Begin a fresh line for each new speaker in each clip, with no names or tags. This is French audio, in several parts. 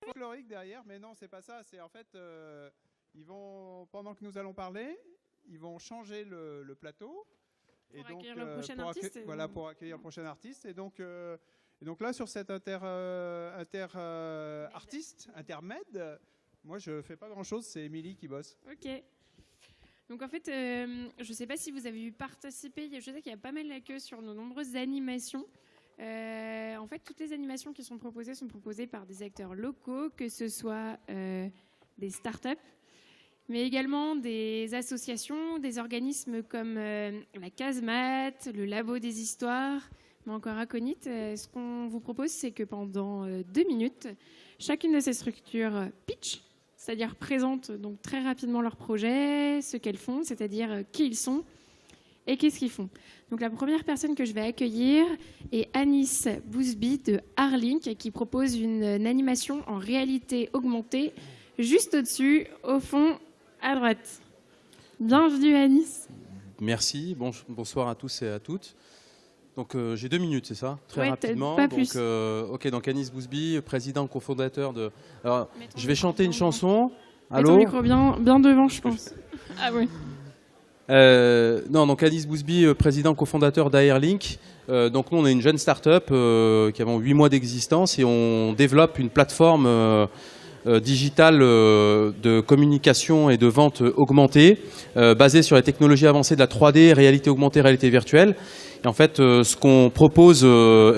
folklorique derrière, mais non, c'est pas ça. C'est en fait, ils vont, pendant que nous allons parler, ils vont changer le plateau.
Pour accueillir le prochain artiste.
Voilà, pour accueillir le prochain artiste. Et donc là, sur cet intermède, moi, je fais pas grand-chose. C'est Émilie qui bosse.
Ok. Donc en fait, je ne sais pas si vous avez eu participé, je sais qu'il y a pas mal la queue sur nos nombreuses animations. En fait, toutes les animations qui sont proposées par des acteurs locaux, que ce soit des startups, mais également des associations, des organismes comme la Casemate, le Labo des Histoires, mais encore Aconite. Ce qu'on vous propose, c'est que pendant 2 minutes, chacune de ces structures pitch, c'est-à-dire présente donc très rapidement leur projet, ce qu'elles font, c'est-à-dire qui ils sont et qu'est-ce qu'ils font. Donc la première personne que je vais accueillir est Anis Bousby de Arlink, qui propose une animation en réalité augmentée juste au-dessus, au fond, à droite. Bienvenue Anis.
Merci, bonsoir à tous et à toutes. Donc j'ai 2 minutes, c'est ça? Très rapidement.
Pas plus.
Donc Anis Bousby, président cofondateur de... Alors, je vais chanter une chanson.
Allô? Mets ton micro bien devant, je pense. Ah oui.
Donc Anis Bousby, président cofondateur d'Airlink. Donc nous, on est une jeune start-up qui avons 8 mois d'existence et on développe une plateforme digitale de communication et de vente augmentée basée sur les technologies avancées de la 3D, réalité augmentée, réalité virtuelle. Et en fait, ce qu'on propose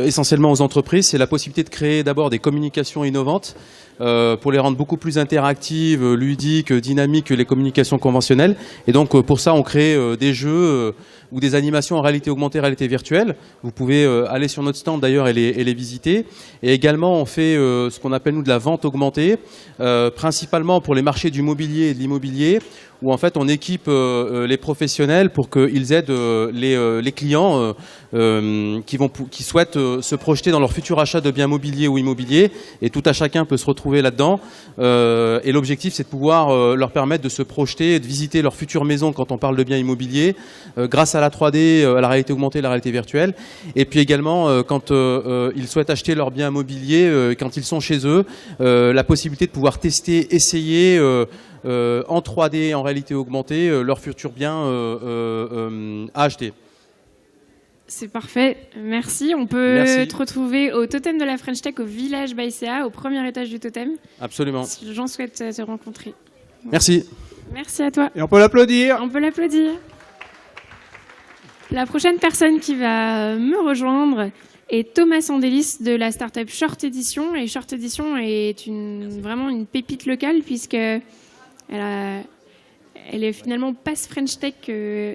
essentiellement aux entreprises, c'est la possibilité de créer d'abord des communications innovantes pour les rendre beaucoup plus interactives, ludiques, dynamiques que les communications conventionnelles. Et donc pour ça, on crée des jeux ou des animations en réalité augmentée, réalité virtuelle. Vous pouvez aller sur notre stand d'ailleurs et les visiter. Et également, on fait ce qu'on appelle nous de la vente augmentée, principalement pour les marchés du mobilier et de l'immobilier, où en fait on équipe les professionnels pour qu'ils aident les clients qui souhaitent se projeter dans leur futur achat de biens mobiliers ou immobiliers, et tout à chacun peut se retrouver là-dedans. Et l'objectif, c'est de pouvoir leur permettre de se projeter et de visiter leur future maison quand on parle de biens immobiliers, grâce à la 3D, à la réalité augmentée, la réalité virtuelle. Et puis également, quand ils souhaitent acheter leur bien immobilier, quand ils sont chez eux, la possibilité de pouvoir tester, essayer en 3D, en réalité augmentée, leur futur bien à acheter.
C'est parfait, merci. On peut te retrouver au totem de la French Tech au village Baïséa, au premier étage du totem.
Absolument.
Si les gens souhaitent te rencontrer.
Merci.
Merci à toi.
Et on peut l'applaudir.
On peut l'applaudir. La prochaine personne qui va me rejoindre est Thomas Sandelis de la startup Short Edition. Et Short Edition est vraiment une pépite locale puisque elle est finalement passe French Tech,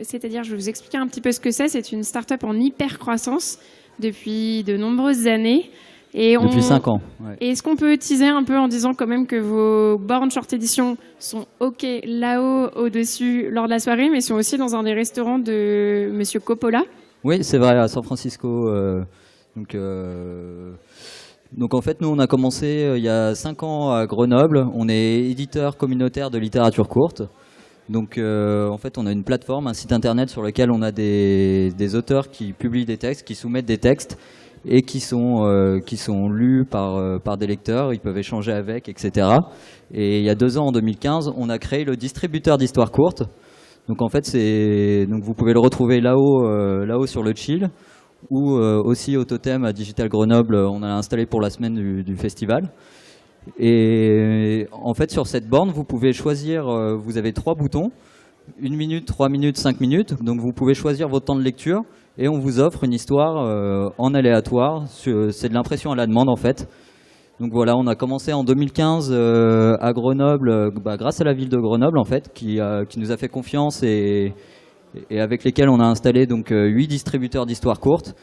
c'est-à-dire, je vais vous expliquer un petit peu ce que c'est. C'est une start-up en hyper croissance depuis de nombreuses années.
Depuis 5 ans. Ouais.
Et est-ce qu'on peut teaser un peu en disant quand même que vos bornes Short Edition sont OK là-haut, au-dessus, lors de la soirée, mais sont aussi dans un des restaurants de Monsieur Coppola?
Oui, c'est vrai, à San Francisco. Donc en fait, nous, on a commencé il y a 5 ans à Grenoble. On est éditeur communautaire de littérature courte. Donc en fait, on a une plateforme, un site internet sur lequel on a des auteurs qui publient des textes, qui soumettent des textes et qui sont lus par des lecteurs. Ils peuvent échanger avec, etc. Et il y a 2 ans, en 2015, on a créé le distributeur d'histoires courtes. Donc en fait, vous pouvez le retrouver là-haut sur le chill, ou aussi au totem à Digital Grenoble, on a installé pour la semaine du festival. Et en fait, sur cette borne, vous pouvez choisir, vous avez 3 boutons, 1 minute, 3 minutes, 5 minutes. Donc vous pouvez choisir votre temps de lecture et on vous offre une histoire en aléatoire. C'est de l'impression à la demande en fait. Donc voilà, on a commencé en 2015 à Grenoble, grâce à la ville de Grenoble en fait, qui nous a fait confiance et avec lesquels on a installé donc 8 distributeurs d'histoires courtes.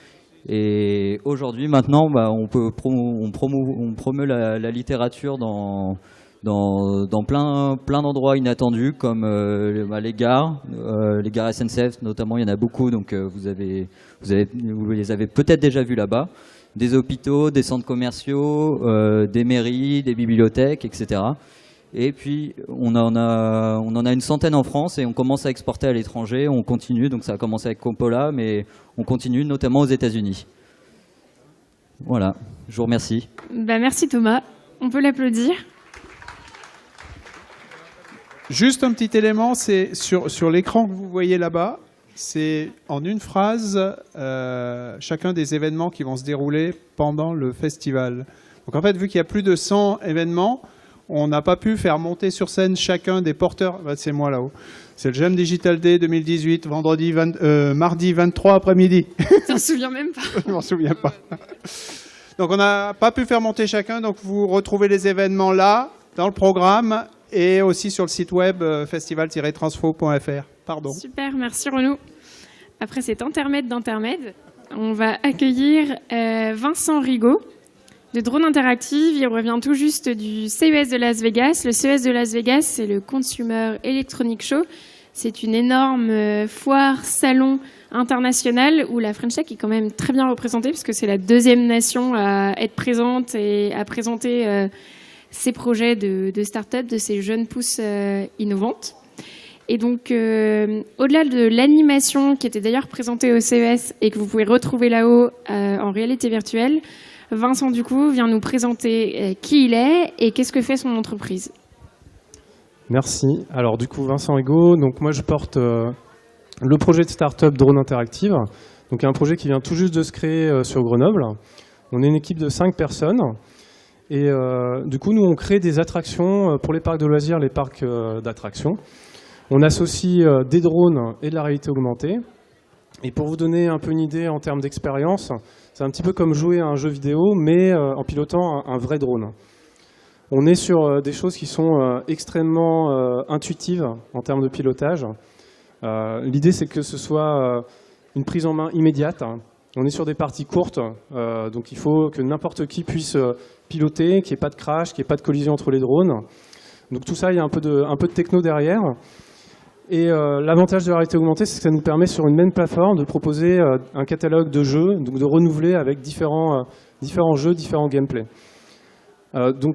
Et aujourd'hui, maintenant, on promeut la littérature dans plein d'endroits inattendus, comme les gares SNCF notamment. Il y en a beaucoup, donc vous les avez peut-être déjà vus là-bas. Des hôpitaux, des centres commerciaux, des mairies, des bibliothèques, etc. Et puis on en a une centaine en France et on commence à exporter à l'étranger. On continue, donc ça a commencé avec Coppola, mais on continue notamment aux États-Unis. Voilà, je vous remercie.
Merci Thomas. On peut l'applaudir.
Juste un petit élément, c'est sur l'écran que vous voyez là-bas, c'est en une phrase chacun des événements qui vont se dérouler pendant le festival. Donc en fait, vu qu'il y a plus de 100 événements, on n'a pas pu faire monter sur scène chacun des porteurs. Bah, c'est moi là-haut. C'est le GEM Digital Day 2018, mardi 23 après-midi.
Je m'en souviens même pas.
Je m'en souviens pas. Donc on n'a pas pu faire monter chacun, donc vous retrouvez les événements là, dans le programme, et aussi sur le site web festival-transfo.fr. Pardon.
Super, merci Renaud. Après cet intermède d'intermède, on va accueillir Vincent Rigaud de Drone Interactive. Il revient tout juste du CES de Las Vegas. Le CES de Las Vegas, c'est le Consumer Electronics Show. C'est une énorme foire, salon international où la French Tech est quand même très bien représentée puisque c'est la deuxième nation à être présente et à présenter ces projets de start-up, de ces jeunes pousses innovantes. Et donc, au-delà de l'animation qui était d'ailleurs présentée au CES et que vous pouvez retrouver là-haut en réalité virtuelle, Vincent, du coup, vient nous présenter qui il est et qu'est-ce que fait son entreprise.
Merci. Alors, du coup, Vincent Rigaud, donc moi, je porte le projet de start-up Drone Interactive. Donc, un projet qui vient tout juste de se créer sur Grenoble. On est une équipe de 5 personnes. Et du coup, nous, on crée des attractions pour les parcs de loisirs, les parcs d'attractions. On associe des drones et de la réalité augmentée. Et pour vous donner un peu une idée en termes d'expérience, c'est un petit peu comme jouer à un jeu vidéo, mais en pilotant un vrai drone. On est sur des choses qui sont extrêmement intuitives en termes de pilotage. L'idée, c'est que ce soit une prise en main immédiate. On est sur des parties courtes, donc il faut que n'importe qui puisse piloter, qu'il n'y ait pas de crash, qu'il n'y ait pas de collision entre les drones. Donc tout ça, il y a un peu de techno derrière. Et l'avantage de la réalité augmentée, c'est que ça nous permet sur une même plateforme de proposer un catalogue de jeux, donc de renouveler avec différents jeux, différents gameplays. Comme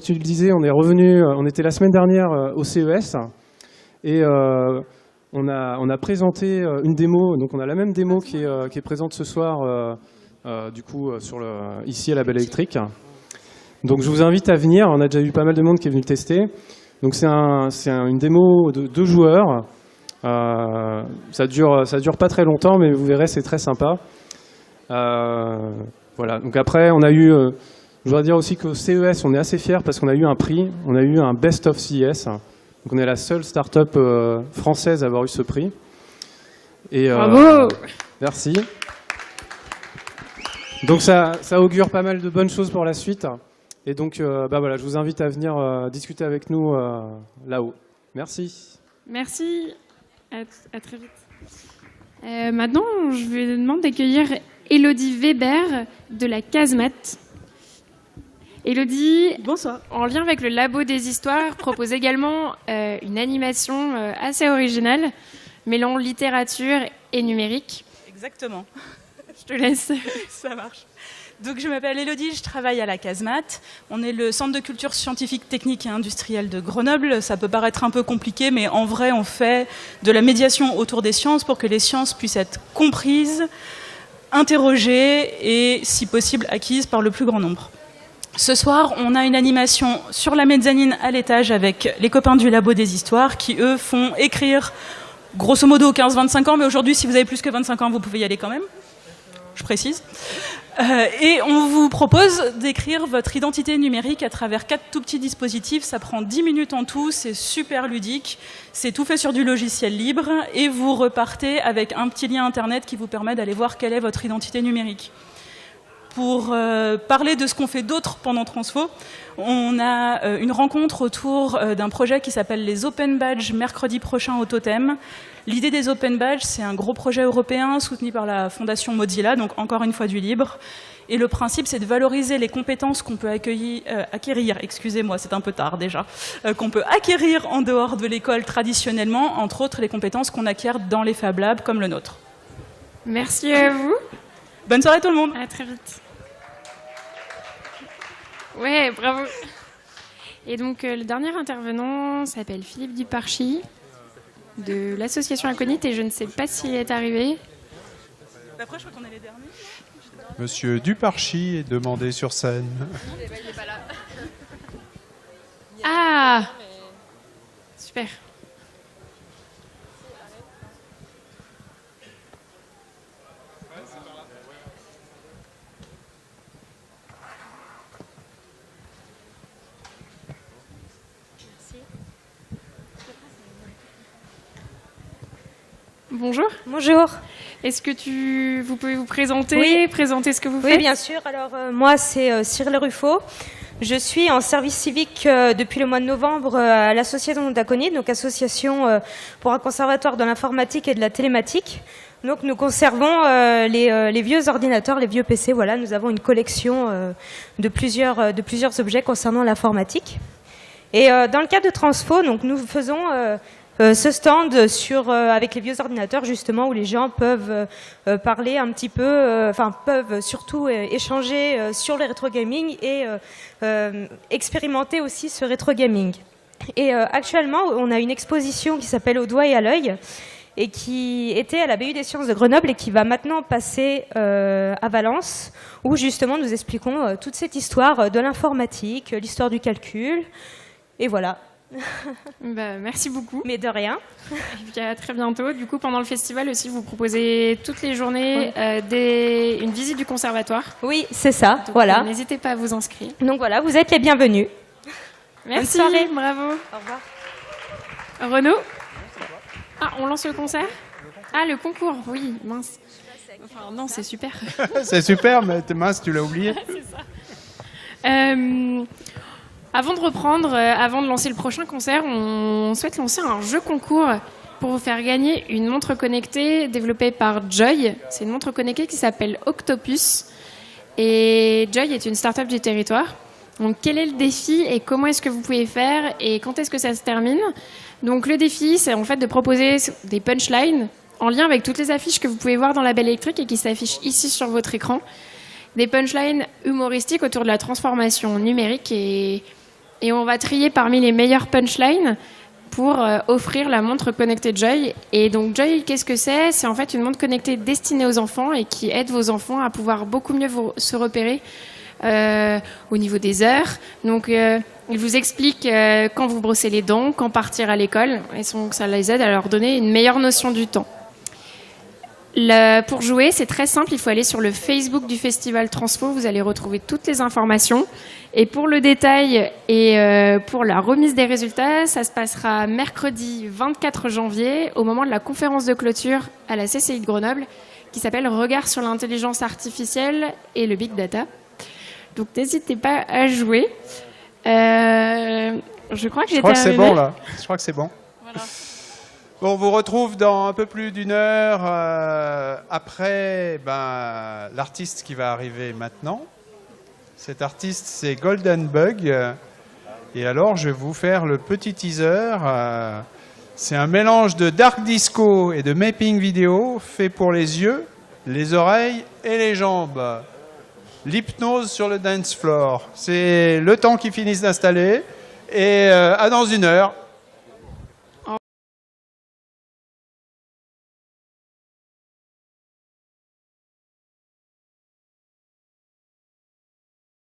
tu le disais, on est revenu, on était la semaine dernière au CES et on a présenté une démo. Donc on a la même démo qui est présente ce soir, ici à la Belle Électrique. Donc je vous invite à venir. On a déjà eu pas mal de monde qui est venu le tester. Donc c'est une démo de 2 joueurs. Ça dure pas très longtemps, mais vous verrez, c'est très sympa. Voilà. Donc après, on a eu, je voudrais dire aussi qu'au CES, on est assez fiers parce qu'on a eu un prix. On a eu un Best of CES. Donc on est la seule start-up française à avoir eu ce prix. Et,
bravo.
Merci. Donc ça augure pas mal de bonnes choses pour la suite. Et donc, voilà, je vous invite à venir discuter avec nous là-haut. Merci.
Merci. À très vite. Maintenant, je vais demander d'accueillir Élodie Weber de la Casemate. Élodie,
bonsoir.
En lien avec le Labo des Histoires, propose également une animation assez originale, mêlant littérature et numérique.
Exactement.
Je te laisse.
Ça marche. Donc, je m'appelle Élodie, je travaille à la Casemate. On est le centre de culture scientifique, technique et industrielle de Grenoble. Ça peut paraître un peu compliqué, mais en vrai, on fait de la médiation autour des sciences pour que les sciences puissent être comprises, interrogées et, si possible, acquises par le plus grand nombre. Ce soir, on a une animation sur la mezzanine à l'étage avec les copains du Labo des Histoires qui, eux, font écrire grosso modo 15-25 ans, mais aujourd'hui, si vous avez plus que 25 ans, vous pouvez y aller quand même. Je précise. Et on vous propose d'écrire votre identité numérique à travers 4 tout petits dispositifs. Ça prend 10 minutes en tout, c'est super ludique. C'est tout fait sur du logiciel libre et vous repartez avec un petit lien internet qui vous permet d'aller voir quelle est votre identité numérique. Pour parler de ce qu'on fait d'autre pendant Transfo, on a une rencontre autour d'un projet qui s'appelle les Open Badges mercredi prochain au Totem. L'idée des Open Badges, c'est un gros projet européen soutenu par la Fondation Mozilla, donc encore une fois du libre. Et le principe, c'est de valoriser les compétences qu'on peut acquérir, excusez-moi, c'est un peu tard déjà, qu'on peut acquérir en dehors de l'école traditionnellement, entre autres les compétences qu'on acquiert dans les Fab Labs comme le nôtre.
Merci à vous.
Bonne soirée tout le monde.
À très vite. Ouais, bravo. Et donc, le dernier intervenant s'appelle Philippe Duparchy, de l'association Aconite, et je ne sais pas s'il est arrivé.
Après, je crois qu'on est les derniers.
Monsieur Duparchy est demandé sur scène.
Ah, super. Bonjour.
Bonjour.
Est-ce que vous pouvez vous présenter,
Oui.
présenter ce que vous
Oui,
faites?
bien sûr. Alors, moi, c'est Cyril Ruffo. Je suis en service civique depuis le mois de novembre à l'association d'Aconite, donc association pour un conservatoire de l'informatique et de la télématique. Donc, nous conservons les vieux ordinateurs, les vieux PC. Voilà, nous avons une collection de plusieurs objets concernant l'informatique. Et dans le cadre de Transfo, donc, nous faisons ce stand avec les vieux ordinateurs, justement, où les gens peuvent parler un petit peu, peuvent surtout échanger sur le rétro gaming et expérimenter aussi ce rétro gaming. Et actuellement, on a une exposition qui s'appelle Au doigt et à l'œil, et qui était à la BU des sciences de Grenoble et qui va maintenant passer à Valence, où justement nous expliquons toute cette histoire de l'informatique, l'histoire du calcul, et voilà.
Bah, merci beaucoup.
Mais de rien.
Et puis à très bientôt. Du coup, pendant le festival aussi, vous proposez toutes les journées une visite du conservatoire.
Oui, c'est ça.
Donc,
voilà.
N'hésitez pas à vous inscrire.
Donc voilà, vous êtes les bienvenus.
Merci,
Bonne soirée.
bravo.
Au revoir.
Renaud. Ah, on lance le concert? Ah, le concours, oui, mince. Enfin, non, c'est super.
C'est super, mais mince, tu l'as oublié.
Avant de reprendre, avant de lancer le prochain concert, on souhaite lancer un jeu concours pour vous faire gagner une montre connectée développée par Joy. C'est une montre connectée qui s'appelle Octopus. Et Joy est une start-up du territoire. Donc, quel est le défi et comment est-ce que vous pouvez faire et quand est-ce que ça se termine? Donc, le défi, c'est en fait de proposer des punchlines en lien avec toutes les affiches que vous pouvez voir dans la Belle Électrique et qui s'affichent ici sur votre écran. Des punchlines humoristiques autour de la transformation numérique et on va trier parmi les meilleures punchlines pour offrir la montre connectée Joy. Et donc Joy, qu'est-ce que c'est? C'est en fait une montre connectée destinée aux enfants et qui aide vos enfants à pouvoir beaucoup mieux se repérer au niveau des heures. Donc il vous explique quand vous brossez les dents, quand partir à l'école, et donc ça les aide à leur donner une meilleure notion du temps. Pour jouer, c'est très simple, il faut aller sur le Facebook du Festival Transfo, vous allez retrouver toutes les informations. Et pour le détail et pour la remise des résultats, ça se passera mercredi 24 janvier, au moment de la conférence de clôture à la CCI de Grenoble, qui s'appelle « Regard sur l'intelligence artificielle et le big data ». Donc n'hésitez pas à jouer. Je crois que j'ai terminé.
Je crois que c'est bon, là. Je crois que c'est bon.
Voilà.
Bon, on vous retrouve dans un peu plus d'une heure après l'artiste qui va arriver maintenant. Cet artiste, c'est Golden Bug. Et alors, je vais vous faire le petit teaser. C'est un mélange de dark disco et de mapping vidéo fait pour les yeux, les oreilles et les jambes. L'hypnose sur le dance floor. C'est le temps qu'ils finissent d'installer. Et à dans une heure.